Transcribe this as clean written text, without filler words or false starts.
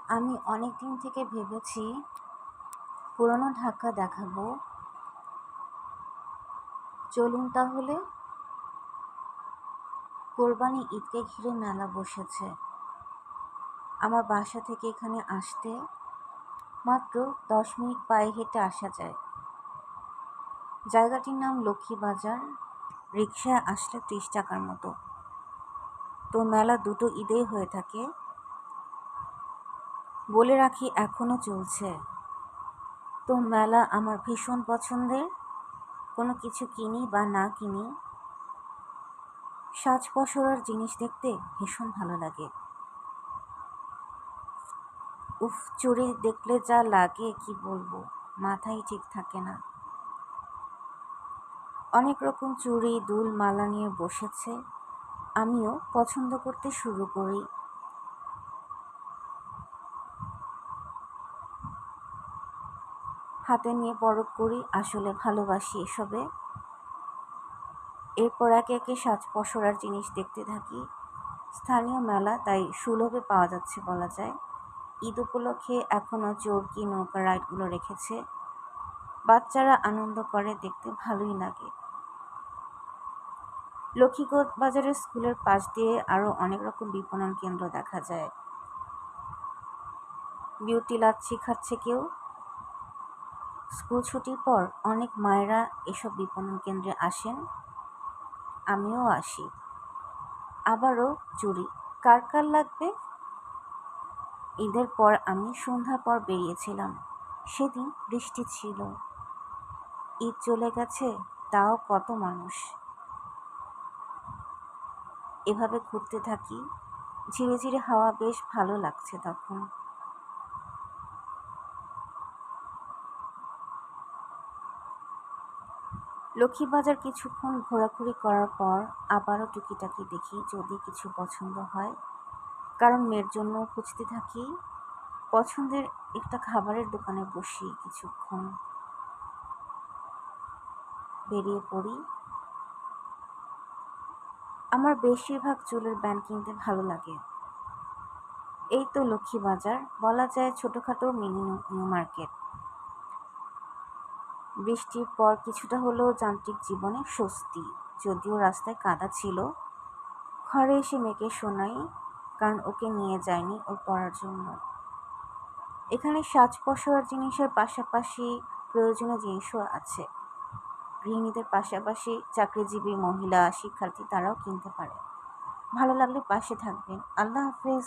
আমি অনেক দিন থেকে ভেবেছি পুরনো ঢাকা দেখাবো। চলুন তাহলে। কোরবানি ঈদকে ঘিরে মেলা বসেছে। আমার বাসা থেকে এখানে আসতে মাত্র 10 মিনিট পায়ে হেঁটে আসা যায়। জায়গাটির নাম লক্ষ্মীবাজার। রিকশায় আসলে 30 টাকার মতো। তো মেলা দুটো ঈদেই হয়ে থাকে। বলে রাখি এখনো চলছে। তো মেলা আমার ভীষণ পছন্দের। কোনো কিছু কিনি বা না কিনি, সাজ পসরার জিনিস দেখতে ভীষণ ভালো লাগে। উফ, চুড়ি দেখলে যা লাগে কি বলবো, মাথায় ঠিক থাকে না। অনেক রকম চুড়ি, দুল, মালা নিয়ে বসেছে। আমিও পছন্দ করতে শুরু করি। হাতে নিয়ে পরখ করি, আসলে ভালোবাসি এসবে। এরপর একে একে সাজ পসরার জিনিস দেখতে থাকি। স্থানীয় মেলা, তাই সুলভে পাওয়া যাচ্ছে বলা যায়। ঈদ উপলক্ষে এখনো চরকি, নৌকা রাইডগুলো রেখেছে। বাচ্চারা আনন্দ করে, দেখতে ভালোই লাগে। লক্ষ্মীগঞ্জ বাজারের স্কুলের পাশ দিয়ে আরও অনেক রকম বিপণন কেন্দ্র দেখা যায়। বিউটি লাচ্ছি খাচ্ছে কেউ। স্কুল ছুটির পর অনেক মায়েরা এসব বিপণন কেন্দ্রে আসেন, আমিও আসি। আবারও চুড়ি, কার কার লাগবে। ঈদের পর আমি সন্ধ্যার পর বেরিয়েছিলাম। সেদিন বৃষ্টি ছিল। ঈদ চলে গেছে, তাও কত মানুষ। এভাবে ঘুরতে থাকি। ঝিরে ঝিরে হাওয়া, বেশ ভালো লাগছে তখন। লক্ষ্মীবাজার কিছুক্ষণ ঘোরাঘুরি করার পর আবারও টুকিটাকি দেখি, যদি কিছু পছন্দ হয়। কারণ মেয়ের জন্য খুঁজতে থাকি। পছন্দের একটা খাবারের দোকানে বসি, কিছুক্ষণ বেরিয়ে পড়ি। আমার বেশিরভাগ চুলের ব্যান্ড কিনতে ভালো লাগে। এই তো লক্ষ্মীবাজার, বলা যায় ছোটখাটো মিনি নিউ মার্কেট। বৃষ্টির পর কিছুটা হলেও যান্ত্রিক জীবনে স্বস্তি। যদিও রাস্তায় কাদা ছিল। ঘরে এসে মেয়েকে শোনাই, কারণ ওকে নিয়ে যায়নি ওর পড়ার জন্য। এখানে সাজ পসরার জিনিসের পাশাপাশি প্রয়োজনীয় জিনিসও আছে। গৃহিণীদের পাশাপাশি চাকরিজীবী মহিলা, শিক্ষার্থী তারাও কিনতে পারে। ভালো লাগলে পাশে থাকবেন। আল্লাহ হাফেজ।